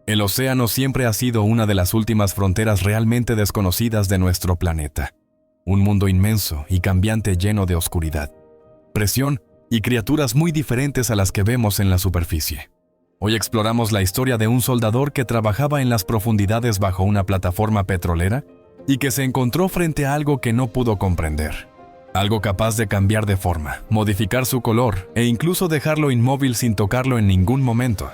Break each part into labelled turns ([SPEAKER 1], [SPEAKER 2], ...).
[SPEAKER 1] El océano siempre ha sido una de las últimas fronteras realmente desconocidas de nuestro planeta. Un mundo inmenso y cambiante lleno de oscuridad, presión y criaturas muy diferentes a las que vemos en la superficie. Hoy exploramos la historia de un soldador que trabajaba en las profundidades bajo una plataforma petrolera y que se encontró frente a algo que no pudo comprender. Algo capaz de cambiar de forma, modificar su color e incluso dejarlo inmóvil sin tocarlo en ningún momento.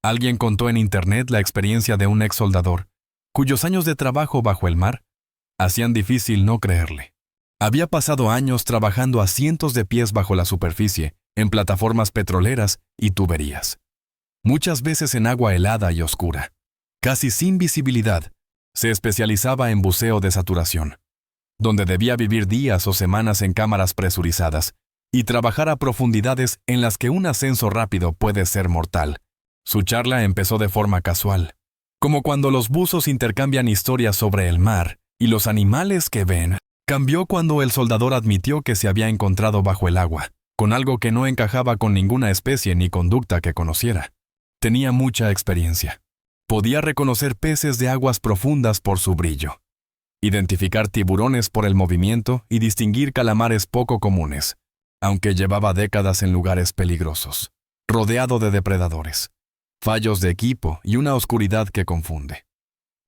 [SPEAKER 1] Alguien contó en internet la experiencia de un ex soldador, cuyos años de trabajo bajo el mar hacían difícil no creerle. Había pasado años trabajando a cientos de pies bajo la superficie, en plataformas petroleras y tuberías. Muchas veces en agua helada y oscura. Casi sin visibilidad, se especializaba en buceo de saturación, donde debía vivir días o semanas en cámaras presurizadas y trabajar a profundidades en las que un ascenso rápido puede ser mortal. Su charla empezó de forma casual, como cuando los buzos intercambian historias sobre el mar y los animales que ven. Cambió cuando el soldador admitió que se había encontrado bajo el agua, con algo que no encajaba con ninguna especie ni conducta que conociera. Tenía mucha experiencia. Podía reconocer peces de aguas profundas por su brillo, identificar tiburones por el movimiento y distinguir calamares poco comunes, aunque llevaba décadas en lugares peligrosos, rodeado de depredadores, fallos de equipo y una oscuridad que confunde.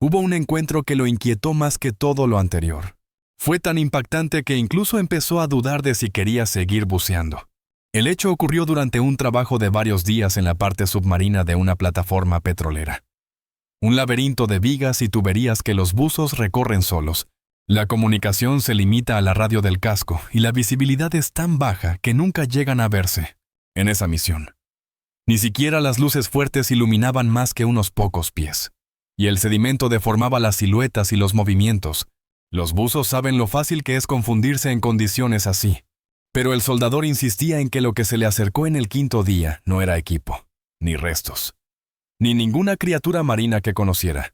[SPEAKER 1] Hubo un encuentro que lo inquietó más que todo lo anterior. Fue tan impactante que incluso empezó a dudar de si quería seguir buceando. El hecho ocurrió durante un trabajo de varios días en la parte submarina de una plataforma petrolera. Un laberinto de vigas y tuberías que los buzos recorren solos. La comunicación se limita a la radio del casco y la visibilidad es tan baja que nunca llegan a verse en esa misión. Ni siquiera las luces fuertes iluminaban más que unos pocos pies. Y el sedimento deformaba las siluetas y los movimientos. Los buzos saben lo fácil que es confundirse en condiciones así. Pero el soldador insistía en que lo que se le acercó en el quinto día no era equipo, ni restos, ni ninguna criatura marina que conociera.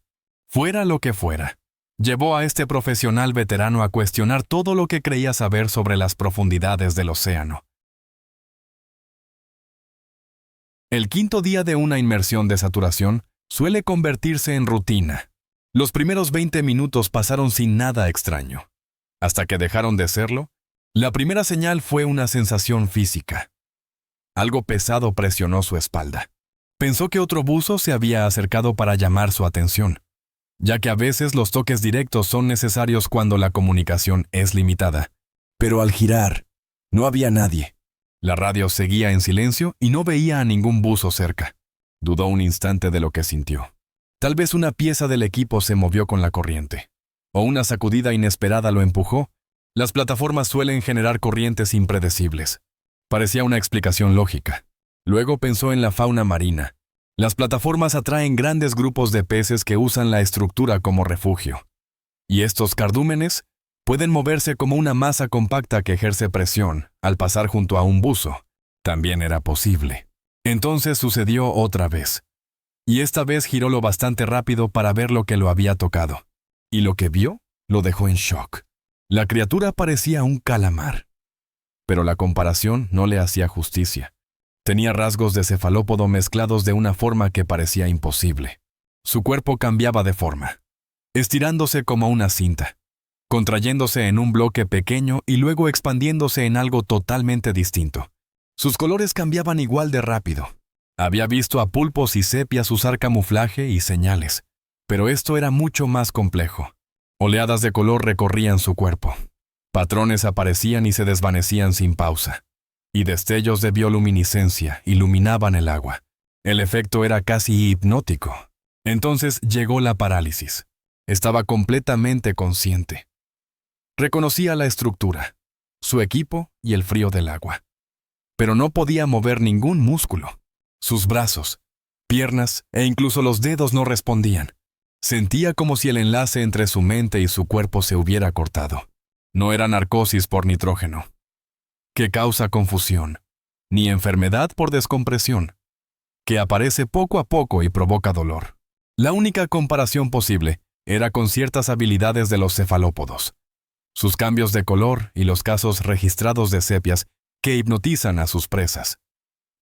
[SPEAKER 1] Fuera lo que fuera, llevó a este profesional veterano a cuestionar todo lo que creía saber sobre las profundidades del océano. El quinto día de una inmersión de saturación suele convertirse en rutina. Los primeros 20 minutos pasaron sin nada extraño. Hasta que dejaron de serlo, la primera señal fue una sensación física. Algo pesado presionó su espalda. Pensó que otro buzo se había acercado para llamar su atención, ya que a veces los toques directos son necesarios cuando la comunicación es limitada. Pero al girar, no había nadie. La radio seguía en silencio y no veía a ningún buzo cerca. Dudó un instante de lo que sintió. Tal vez una pieza del equipo se movió con la corriente, o una sacudida inesperada lo empujó. Las plataformas suelen generar corrientes impredecibles. Parecía una explicación lógica. Luego pensó en la fauna marina. Las plataformas atraen grandes grupos de peces que usan la estructura como refugio. Y estos cardúmenes pueden moverse como una masa compacta que ejerce presión al pasar junto a un buzo. También era posible. Entonces sucedió otra vez. Y esta vez giró lo bastante rápido para ver lo que lo había tocado. Y lo que vio lo dejó en shock. La criatura parecía un calamar. Pero la comparación no le hacía justicia. Tenía rasgos de cefalópodo mezclados de una forma que parecía imposible. Su cuerpo cambiaba de forma, estirándose como una cinta, contrayéndose en un bloque pequeño y luego expandiéndose en algo totalmente distinto. Sus colores cambiaban igual de rápido. Había visto a pulpos y sepias usar camuflaje y señales, pero esto era mucho más complejo. Oleadas de color recorrían su cuerpo. Patrones aparecían y se desvanecían sin pausa, y destellos de bioluminiscencia iluminaban el agua. El efecto era casi hipnótico. Entonces llegó la parálisis. Estaba completamente consciente. Reconocía la estructura, su equipo y el frío del agua. Pero no podía mover ningún músculo. Sus brazos, piernas e incluso los dedos no respondían. Sentía como si el enlace entre su mente y su cuerpo se hubiera cortado. No era narcosis por nitrógeno, que causa confusión, ni enfermedad por descompresión, que aparece poco a poco y provoca dolor. La única comparación posible era con ciertas habilidades de los cefalópodos, sus cambios de color y los casos registrados de sepias que hipnotizan a sus presas.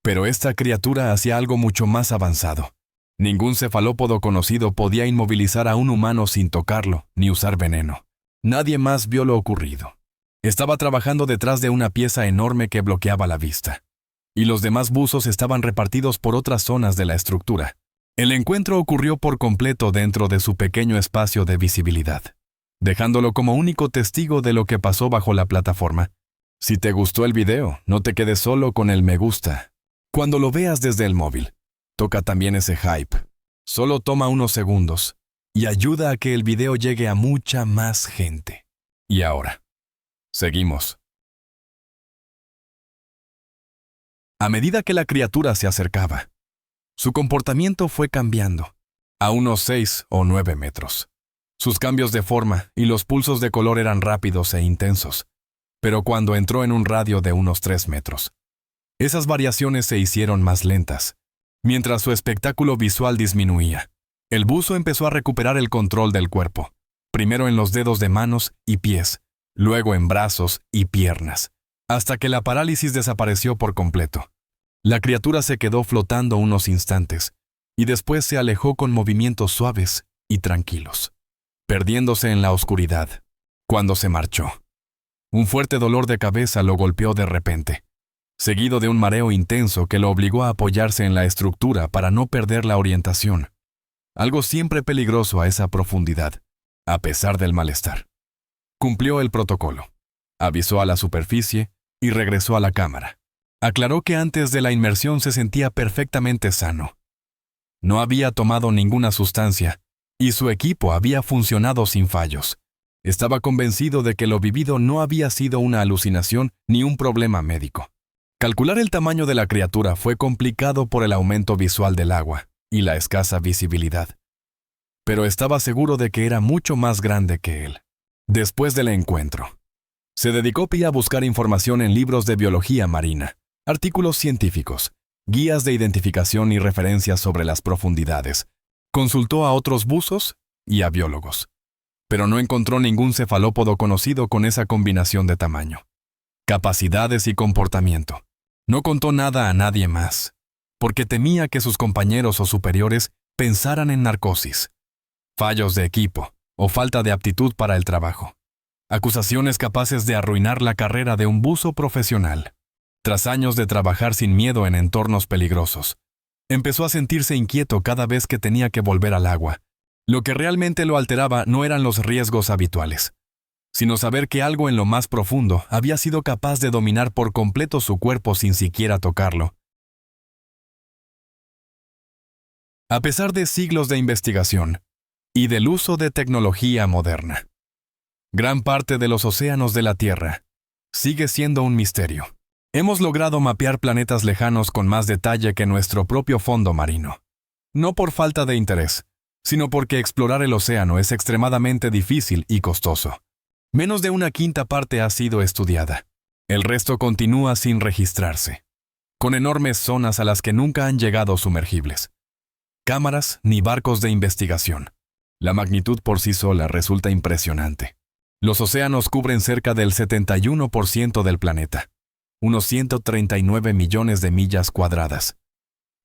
[SPEAKER 1] Pero esta criatura hacía algo mucho más avanzado. Ningún cefalópodo conocido podía inmovilizar a un humano sin tocarlo, ni usar veneno. Nadie más vio lo ocurrido. Estaba trabajando detrás de una pieza enorme que bloqueaba la vista. Y los demás buzos estaban repartidos por otras zonas de la estructura. El encuentro ocurrió por completo dentro de su pequeño espacio de visibilidad, dejándolo como único testigo de lo que pasó bajo la plataforma. Si te gustó el video, no te quedes solo con el me gusta. Cuando lo veas desde el móvil, toca también ese hype. Solo toma unos segundos y ayuda a que el video llegue a mucha más gente. Y ahora, seguimos. A medida que la criatura se acercaba, su comportamiento fue cambiando, a unos 6 o 9 metros. Sus cambios de forma y los pulsos de color eran rápidos e intensos, pero cuando entró en un radio de unos 3 metros, esas variaciones se hicieron más lentas. Mientras su espectáculo visual disminuía, el buzo empezó a recuperar el control del cuerpo, primero en los dedos de manos y pies, luego en brazos y piernas, hasta que la parálisis desapareció por completo. La criatura se quedó flotando unos instantes, y después se alejó con movimientos suaves y tranquilos, perdiéndose en la oscuridad. Cuando se marchó, un fuerte dolor de cabeza lo golpeó de repente, seguido de un mareo intenso que lo obligó a apoyarse en la estructura para no perder la orientación. Algo siempre peligroso a esa profundidad, a pesar del malestar. Cumplió el protocolo, avisó a la superficie y regresó a la cámara. Aclaró que antes de la inmersión se sentía perfectamente sano. No había tomado ninguna sustancia y su equipo había funcionado sin fallos. Estaba convencido de que lo vivido no había sido una alucinación ni un problema médico. Calcular el tamaño de la criatura fue complicado por el aumento visual del agua y la escasa visibilidad. Pero estaba seguro de que era mucho más grande que él. Después del encuentro, se dedicó Pi a buscar información en libros de biología marina, artículos científicos, guías de identificación y referencias sobre las profundidades. Consultó a otros buzos y a biólogos, pero no encontró ningún cefalópodo conocido con esa combinación de tamaño, capacidades y comportamiento. No contó nada a nadie más, porque temía que sus compañeros o superiores pensaran en narcosis, fallos de equipo o falta de aptitud para el trabajo. Acusaciones capaces de arruinar la carrera de un buzo profesional. Tras años de trabajar sin miedo en entornos peligrosos, empezó a sentirse inquieto cada vez que tenía que volver al agua. Lo que realmente lo alteraba no eran los riesgos habituales, sino saber que algo en lo más profundo había sido capaz de dominar por completo su cuerpo sin siquiera tocarlo. A pesar de siglos de investigación y del uso de tecnología moderna, gran parte de los océanos de la Tierra sigue siendo un misterio. Hemos logrado mapear planetas lejanos con más detalle que nuestro propio fondo marino. No por falta de interés, sino porque explorar el océano es extremadamente difícil y costoso. Menos de una quinta parte ha sido estudiada. El resto continúa sin registrarse, con enormes zonas a las que nunca han llegado sumergibles, cámaras ni barcos de investigación. La magnitud por sí sola resulta impresionante. Los océanos cubren cerca del 71% del planeta, unos 139 millones de millas cuadradas.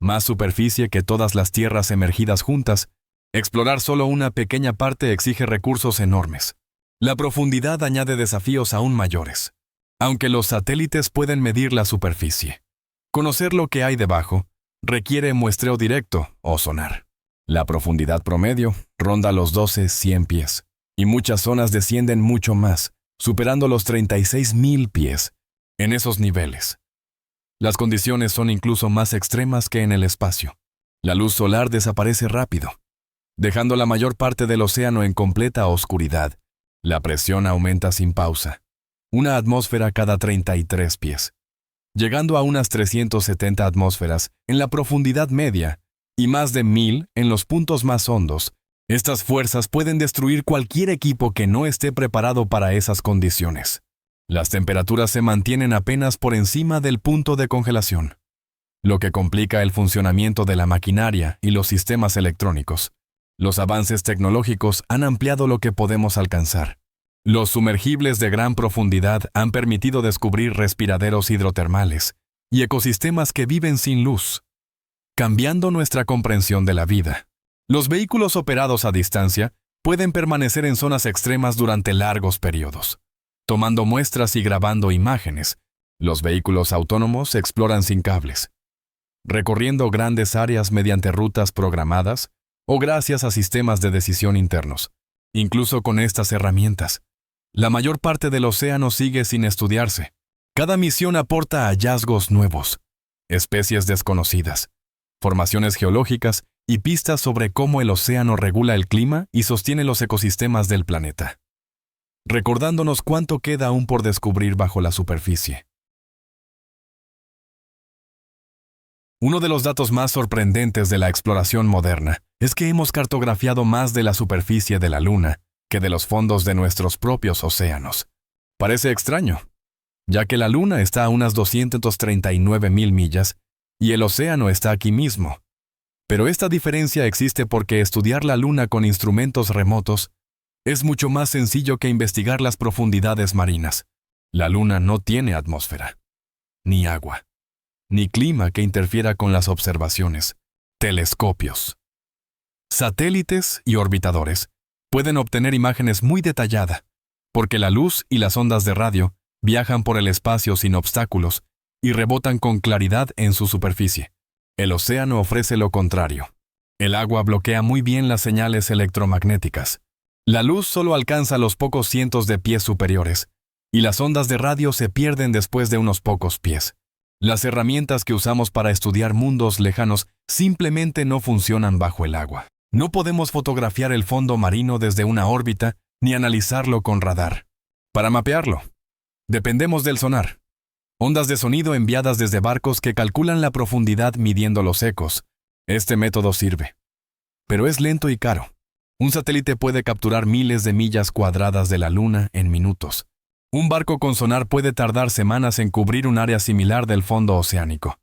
[SPEAKER 1] Más superficie que todas las tierras emergidas juntas. Explorar solo una pequeña parte exige recursos enormes. La profundidad añade desafíos aún mayores, aunque los satélites pueden medir la superficie. Conocer lo que hay debajo requiere muestreo directo o sonar. La profundidad promedio ronda los 12,100 pies, y muchas zonas descienden mucho más, superando los 36,000 pies. En esos niveles, las condiciones son incluso más extremas que en el espacio. La luz solar desaparece rápido, dejando la mayor parte del océano en completa oscuridad. La presión aumenta sin pausa, una atmósfera cada 33 pies, llegando a unas 370 atmósferas en la profundidad media y más de 1,000 en los puntos más hondos. Estas fuerzas pueden destruir cualquier equipo que no esté preparado para esas condiciones. Las temperaturas se mantienen apenas por encima del punto de congelación, lo que complica el funcionamiento de la maquinaria y los sistemas electrónicos. Los avances tecnológicos han ampliado lo que podemos alcanzar. Los sumergibles de gran profundidad han permitido descubrir respiraderos hidrotermales y ecosistemas que viven sin luz, cambiando nuestra comprensión de la vida. Los vehículos operados a distancia pueden permanecer en zonas extremas durante largos periodos, tomando muestras y grabando imágenes. Los vehículos autónomos exploran sin cables, recorriendo grandes áreas mediante rutas programadas o gracias a sistemas de decisión internos. Incluso con estas herramientas, la mayor parte del océano sigue sin estudiarse. Cada misión aporta hallazgos nuevos, especies desconocidas, formaciones geológicas y pistas sobre cómo el océano regula el clima y sostiene los ecosistemas del planeta, recordándonos cuánto queda aún por descubrir bajo la superficie. Uno de los datos más sorprendentes de la exploración moderna es que hemos cartografiado más de la superficie de la Luna que de los fondos de nuestros propios océanos. Parece extraño, ya que la Luna está a unas 239.000 millas y el océano está aquí mismo. Pero esta diferencia existe porque estudiar la Luna con instrumentos remotos es mucho más sencillo que investigar las profundidades marinas. La Luna no tiene atmósfera, ni agua, ni clima que interfiera con las observaciones. Telescopios, satélites y orbitadores pueden obtener imágenes muy detalladas, porque la luz y las ondas de radio viajan por el espacio sin obstáculos y rebotan con claridad en su superficie. El océano ofrece lo contrario. El agua bloquea muy bien las señales electromagnéticas. La luz solo alcanza los pocos cientos de pies superiores, y las ondas de radio se pierden después de unos pocos pies. Las herramientas que usamos para estudiar mundos lejanos simplemente no funcionan bajo el agua. No podemos fotografiar el fondo marino desde una órbita ni analizarlo con radar. Para mapearlo, dependemos del sonar. Ondas de sonido enviadas desde barcos que calculan la profundidad midiendo los ecos. Este método sirve, pero es lento y caro. Un satélite puede capturar miles de millas cuadradas de la Luna en minutos. Un barco con sonar puede tardar semanas en cubrir un área similar del fondo oceánico.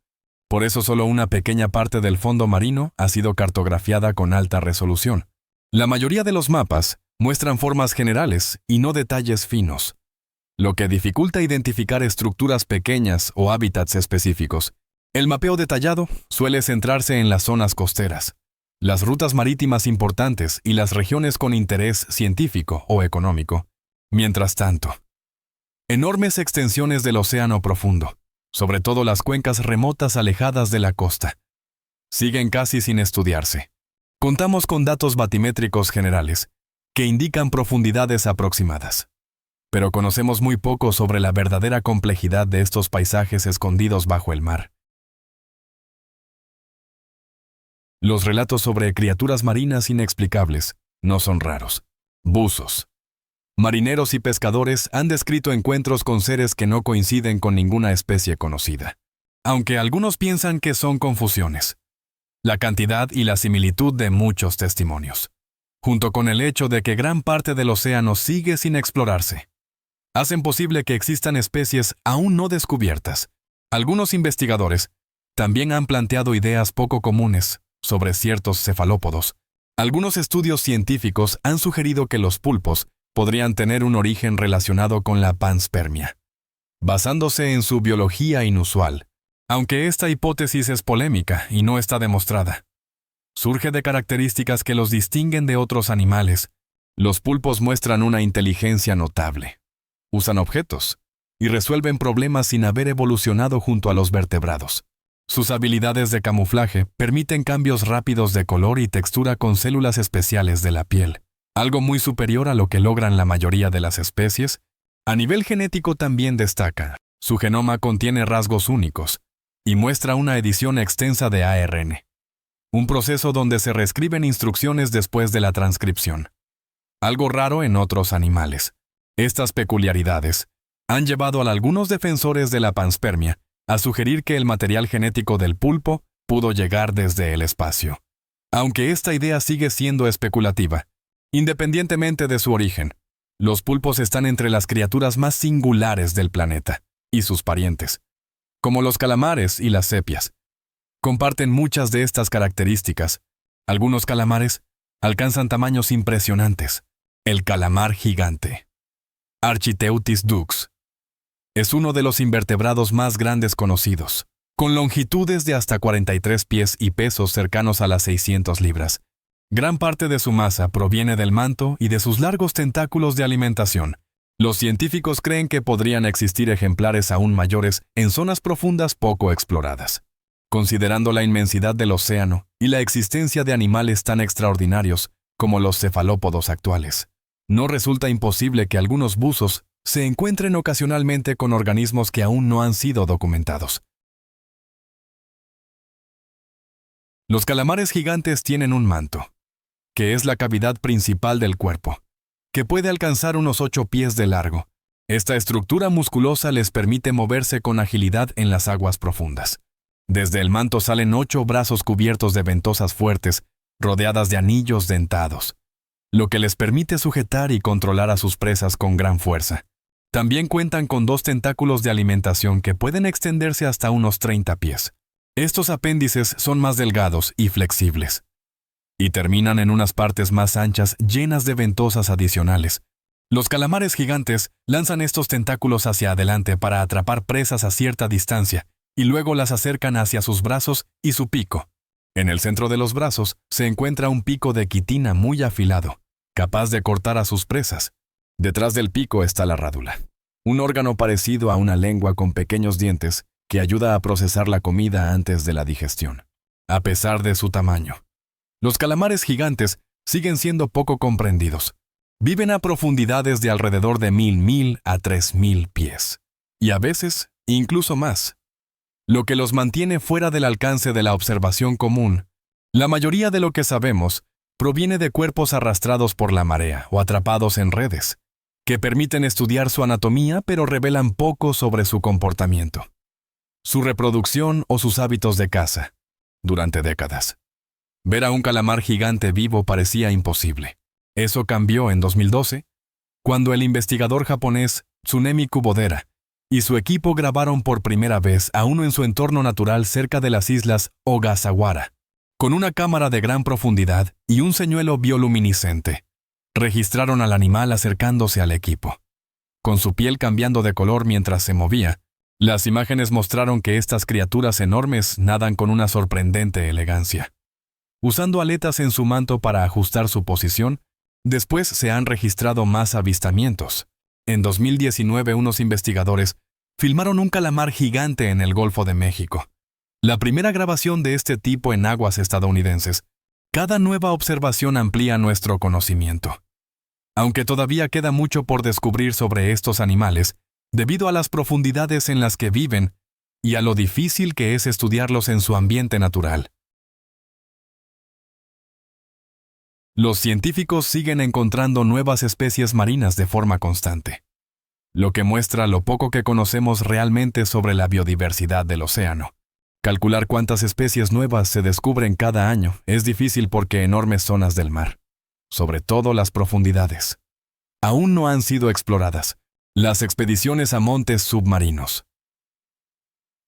[SPEAKER 1] Por eso solo una pequeña parte del fondo marino ha sido cartografiada con alta resolución. La mayoría de los mapas muestran formas generales y no detalles finos, lo que dificulta identificar estructuras pequeñas o hábitats específicos. El mapeo detallado suele centrarse en las zonas costeras, las rutas marítimas importantes y las regiones con interés científico o económico. Mientras tanto, enormes extensiones del océano profundo, sobre todo las cuencas remotas alejadas de la costa, siguen casi sin estudiarse. Contamos con datos batimétricos generales, que indican profundidades aproximadas, pero conocemos muy poco sobre la verdadera complejidad de estos paisajes escondidos bajo el mar. Los relatos sobre criaturas marinas inexplicables no son raros. Buzos, marineros y pescadores han descrito encuentros con seres que no coinciden con ninguna especie conocida, aunque algunos piensan que son confusiones. La cantidad y la similitud de muchos testimonios, junto con el hecho de que gran parte del océano sigue sin explorarse, hacen posible que existan especies aún no descubiertas. Algunos investigadores también han planteado ideas poco comunes sobre ciertos cefalópodos. Algunos estudios científicos han sugerido que los pulpos podrían tener un origen relacionado con la panspermia, basándose en su biología inusual, aunque esta hipótesis es polémica y no está demostrada. Surge de características que los distinguen de otros animales. Los pulpos muestran una inteligencia notable. Usan objetos y resuelven problemas sin haber evolucionado junto a los vertebrados. Sus habilidades de camuflaje permiten cambios rápidos de color y textura con células especiales de la piel, algo muy superior a lo que logran la mayoría de las especies. A nivel genético también destaca. Su genoma contiene rasgos únicos y muestra una edición extensa de ARN, un proceso donde se reescriben instrucciones después de la transcripción, algo raro en otros animales. Estas peculiaridades han llevado a algunos defensores de la panspermia a sugerir que el material genético del pulpo pudo llegar desde el espacio. Aunque esta idea sigue siendo especulativa, independientemente de su origen, los pulpos están entre las criaturas más singulares del planeta, y sus parientes, como los calamares y las sepias, comparten muchas de estas características. Algunos calamares alcanzan tamaños impresionantes. El calamar gigante, Architeuthis dux, es uno de los invertebrados más grandes conocidos. con longitudes de hasta 43 pies y pesos cercanos a las 600 libras. Gran parte de su masa proviene del manto y de sus largos tentáculos de alimentación. Los científicos creen que podrían existir ejemplares aún mayores en zonas profundas poco exploradas. Considerando la inmensidad del océano y la existencia de animales tan extraordinarios como los cefalópodos actuales, no resulta imposible que algunos buzos se encuentren ocasionalmente con organismos que aún no han sido documentados. Los calamares gigantes tienen un manto, que es la cavidad principal del cuerpo, que puede alcanzar unos 8 pies de largo. Esta estructura musculosa les permite moverse con agilidad en las aguas profundas. Desde el manto salen 8 brazos cubiertos de ventosas fuertes, rodeadas de anillos dentados, lo que les permite sujetar y controlar a sus presas con gran fuerza. También cuentan con 2 tentáculos de alimentación que pueden extenderse hasta unos 30 pies. Estos apéndices son más delgados y flexibles, y terminan en unas partes más anchas llenas de ventosas adicionales. Los calamares gigantes lanzan estos tentáculos hacia adelante para atrapar presas a cierta distancia, y luego las acercan hacia sus brazos y su pico. En el centro de los brazos se encuentra un pico de quitina muy afilado, capaz de cortar a sus presas. Detrás del pico está la rádula, un órgano parecido a una lengua con pequeños dientes que ayuda a procesar la comida antes de la digestión. A pesar de su tamaño, los calamares gigantes siguen siendo poco comprendidos. Viven a profundidades de alrededor de 1000 a 3000 pies, y a veces incluso más, lo que los mantiene fuera del alcance de la observación común. La mayoría de lo que sabemos proviene de cuerpos arrastrados por la marea o atrapados en redes, que permiten estudiar su anatomía pero revelan poco sobre su comportamiento, su reproducción o sus hábitos de caza. Durante décadas, ver a un calamar gigante vivo parecía imposible. Eso cambió en 2012, cuando el investigador japonés Tsunemi Kubodera y su equipo grabaron por primera vez a uno en su entorno natural cerca de las islas Ogasawara, con una cámara de gran profundidad y un señuelo bioluminiscente. Registraron al animal acercándose al equipo, con su piel cambiando de color mientras se movía. Las imágenes mostraron que estas criaturas enormes nadan con una sorprendente elegancia, usando aletas en su manto para ajustar su posición. Después se han registrado más avistamientos. En 2019, unos investigadores filmaron un calamar gigante en el Golfo de México, la primera grabación de este tipo en aguas estadounidenses. Cada nueva observación amplía nuestro conocimiento. Aunque todavía queda mucho por descubrir sobre estos animales, debido a las profundidades en las que viven y a lo difícil que es estudiarlos en su ambiente natural. Los científicos siguen encontrando nuevas especies marinas de forma constante, lo que muestra lo poco que conocemos realmente sobre la biodiversidad del océano. Calcular cuántas especies nuevas se descubren cada año es difícil porque enormes zonas del mar, sobre todo las profundidades, aún no han sido exploradas. Las expediciones a montes submarinos,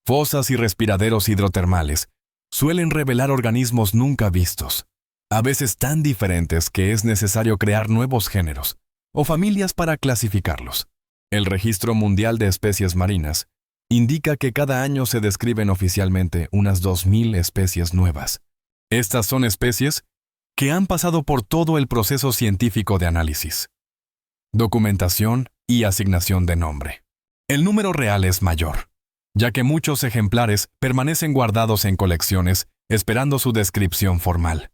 [SPEAKER 1] fosas y respiraderos hidrotermales suelen revelar organismos nunca vistos, a veces tan diferentes que es necesario crear nuevos géneros o familias para clasificarlos. El Registro Mundial de Especies Marinas indica que cada año se describen oficialmente unas 2000 especies nuevas. Estas son especies que han pasado por todo el proceso científico de análisis, documentación y asignación de nombre. El número real es mayor, ya que muchos ejemplares permanecen guardados en colecciones esperando su descripción formal.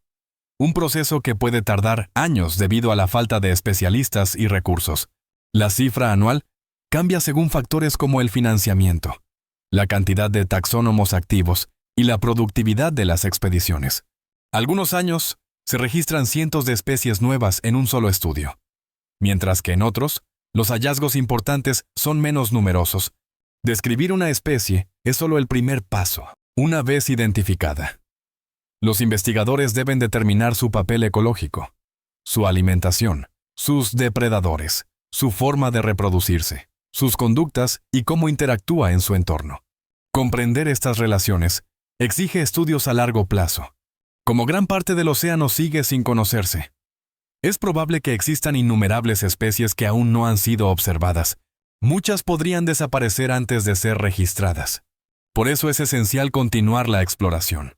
[SPEAKER 1] Un proceso que puede tardar años debido a la falta de especialistas y recursos. La cifra anual cambia según factores como el financiamiento, la cantidad de taxónomos activos y la productividad de las expediciones. Algunos años se registran cientos de especies nuevas en un solo estudio, mientras que en otros, los hallazgos importantes son menos numerosos. Describir una especie es solo el primer paso. Una vez identificada, los investigadores deben determinar su papel ecológico, su alimentación, sus depredadores, su forma de reproducirse, sus conductas y cómo interactúa en su entorno. Comprender estas relaciones exige estudios a largo plazo. Como gran parte del océano sigue sin conocerse, es probable que existan innumerables especies que aún no han sido observadas. Muchas podrían desaparecer antes de ser registradas. Por eso es esencial continuar la exploración,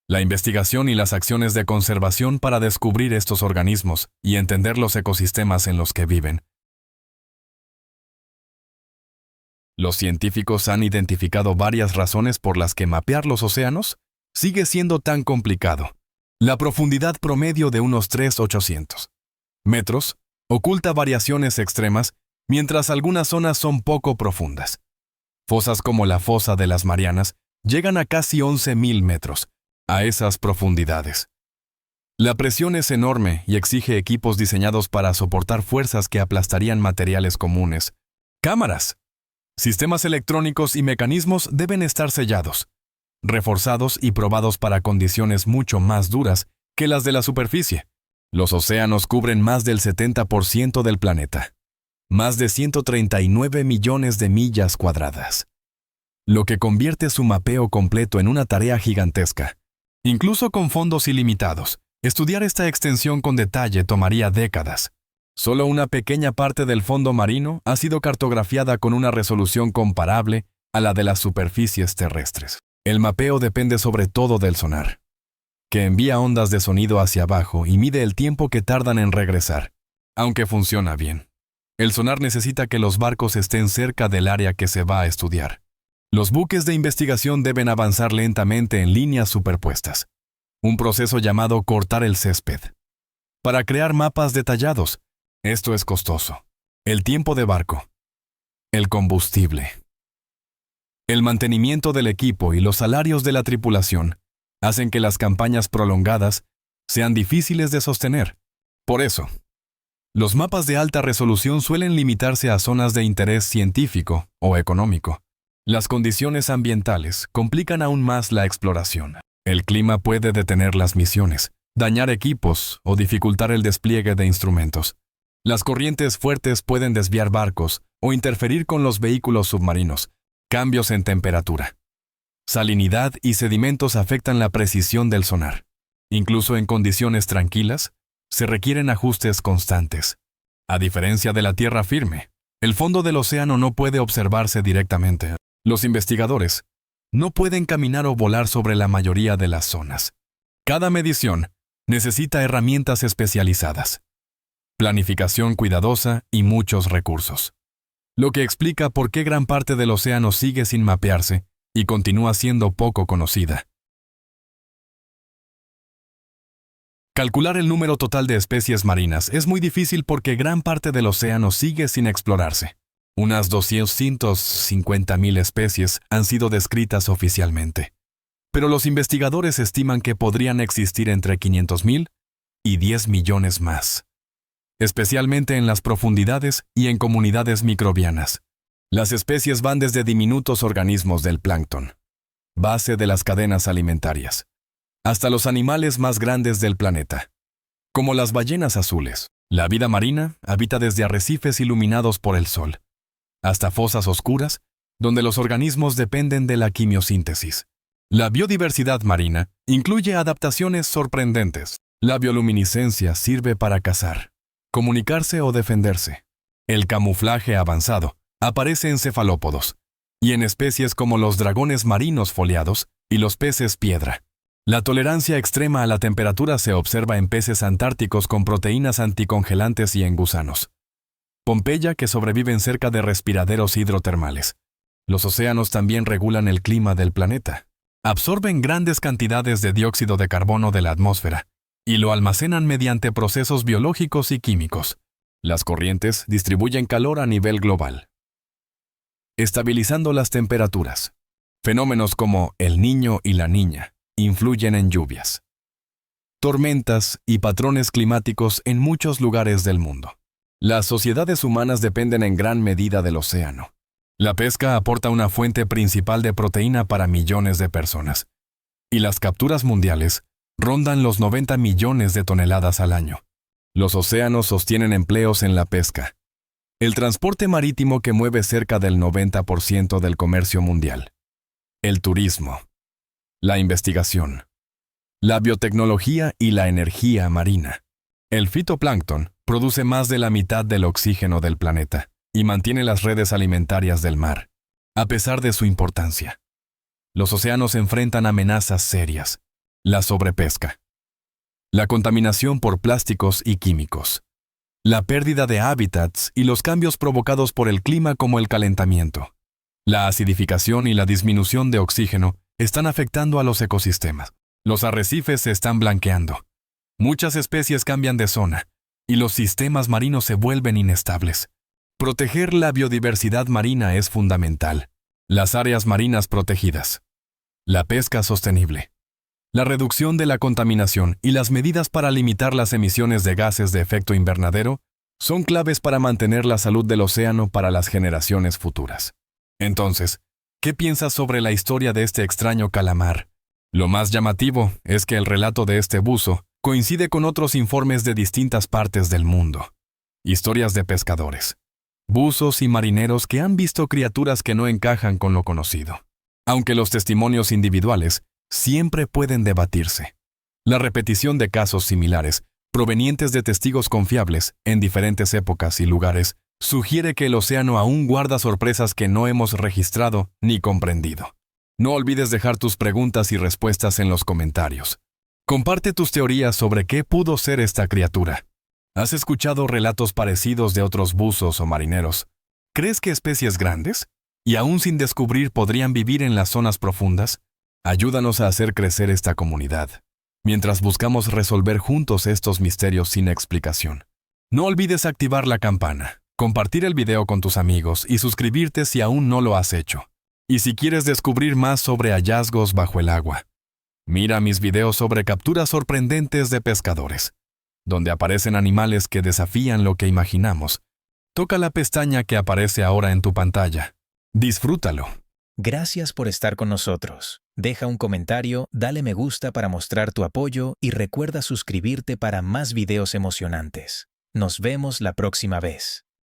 [SPEAKER 1] la investigación y las acciones de conservación para descubrir estos organismos y entender los ecosistemas en los que viven. Los científicos han identificado varias razones por las que mapear los océanos sigue siendo tan complicado. La profundidad promedio de unos 3.800 metros oculta variaciones extremas, mientras algunas zonas son poco profundas. Fosas como la fosa de las Marianas llegan a casi 11.000 metros. A esas profundidades, la presión es enorme y exige equipos diseñados para soportar fuerzas que aplastarían materiales comunes. Cámaras, sistemas electrónicos y mecanismos deben estar sellados, reforzados y probados para condiciones mucho más duras que las de la superficie. Los océanos cubren más del 70% del planeta, más de 139 millones de millas cuadradas, lo que convierte su mapeo completo en una tarea gigantesca. Incluso con fondos ilimitados, estudiar esta extensión con detalle tomaría décadas. Solo una pequeña parte del fondo marino ha sido cartografiada con una resolución comparable a la de las superficies terrestres. El mapeo depende sobre todo del sonar, que envía ondas de sonido hacia abajo y mide el tiempo que tardan en regresar, aunque funciona bien. El sonar necesita que los barcos estén cerca del área que se va a estudiar. Los buques de investigación deben avanzar lentamente en líneas superpuestas, un proceso llamado cortar el césped, para crear mapas detallados. Esto es costoso. El tiempo de barco, el combustible, el mantenimiento del equipo y los salarios de la tripulación hacen que las campañas prolongadas sean difíciles de sostener. Por eso, los mapas de alta resolución suelen limitarse a zonas de interés científico o económico. Las condiciones ambientales complican aún más la exploración. El clima puede detener las misiones, dañar equipos o dificultar el despliegue de instrumentos. Las corrientes fuertes pueden desviar barcos o interferir con los vehículos submarinos. Cambios en temperatura, salinidad y sedimentos afectan la precisión del sonar. Incluso en condiciones tranquilas, se requieren ajustes constantes. A diferencia de la tierra firme, el fondo del océano no puede observarse directamente. Los investigadores no pueden caminar o volar sobre la mayoría de las zonas. Cada medición necesita herramientas especializadas, planificación cuidadosa y muchos recursos, lo que explica por qué gran parte del océano sigue sin mapearse y continúa siendo poco conocida. Calcular el número total de especies marinas es muy difícil porque gran parte del océano sigue sin explorarse. Unas 250.000 especies han sido descritas oficialmente, pero los investigadores estiman que podrían existir entre 500.000 y 10 millones más, especialmente en las profundidades y en comunidades microbianas. Las especies van desde diminutos organismos del plancton, base de las cadenas alimentarias, hasta los animales más grandes del planeta, como las ballenas azules. La vida marina habita desde arrecifes iluminados por el sol, hasta fosas oscuras, donde los organismos dependen de la quimiosíntesis. La biodiversidad marina incluye adaptaciones sorprendentes. La bioluminiscencia sirve para cazar, comunicarse o defenderse. El camuflaje avanzado aparece en cefalópodos y en especies como los dragones marinos foliados y los peces piedra. La tolerancia extrema a la temperatura se observa en peces antárticos con proteínas anticongelantes y en gusanos Pompeya que sobreviven cerca de respiraderos hidrotermales. Los océanos también regulan el clima del planeta. Absorben grandes cantidades de dióxido de carbono de la atmósfera y lo almacenan mediante procesos biológicos y químicos. Las corrientes distribuyen calor a nivel global, estabilizando las temperaturas. Fenómenos como el Niño y la Niña influyen en lluvias, tormentas y patrones climáticos en muchos lugares del mundo. Las sociedades humanas dependen en gran medida del océano. La pesca aporta una fuente principal de proteína para millones de personas, y las capturas mundiales rondan los 90 millones de toneladas al año. Los océanos sostienen empleos en la pesca, el transporte marítimo que mueve cerca del 90% del comercio mundial, el turismo, la investigación, la biotecnología y la energía marina. El fitoplancton produce más de la mitad del oxígeno del planeta y mantiene las redes alimentarias del mar, a pesar de su importancia. Los océanos enfrentan amenazas serias. La sobrepesca. La contaminación por plásticos y químicos. La pérdida de hábitats y los cambios provocados por el clima como el calentamiento. La acidificación y la disminución de oxígeno están afectando a los ecosistemas. Los arrecifes se están blanqueando. Muchas especies cambian de zona y los sistemas marinos se vuelven inestables. Proteger la biodiversidad marina es fundamental. Las áreas marinas protegidas. La pesca sostenible. La reducción de la contaminación y las medidas para limitar las emisiones de gases de efecto invernadero son claves para mantener la salud del océano para las generaciones futuras. Entonces, ¿qué piensas sobre la historia de este extraño calamar? Lo más llamativo es que el relato de este buzo coincide con otros informes de distintas partes del mundo. Historias de pescadores, buzos y marineros que han visto criaturas que no encajan con lo conocido. Aunque los testimonios individuales siempre pueden debatirse. La repetición de casos similares, provenientes de testigos confiables en diferentes épocas y lugares, sugiere que el océano aún guarda sorpresas que no hemos registrado ni comprendido. No olvides dejar tus preguntas y respuestas en los comentarios. Comparte tus teorías sobre qué pudo ser esta criatura. ¿Has escuchado relatos parecidos de otros buzos o marineros? ¿Crees que especies grandes, y aún sin descubrir, podrían vivir en las zonas profundas? Ayúdanos a hacer crecer esta comunidad, mientras buscamos resolver juntos estos misterios sin explicación. No olvides activar la campana, compartir el video con tus amigos y suscribirte si aún no lo has hecho. Y si quieres descubrir más sobre hallazgos bajo el agua, mira mis videos sobre capturas sorprendentes de pescadores, donde aparecen animales que desafían lo que imaginamos. Toca la pestaña que aparece ahora en tu pantalla. Disfrútalo.
[SPEAKER 2] Gracias por estar con nosotros. Deja un comentario, dale me gusta para mostrar tu apoyo y recuerda suscribirte para más videos emocionantes. Nos vemos la próxima vez.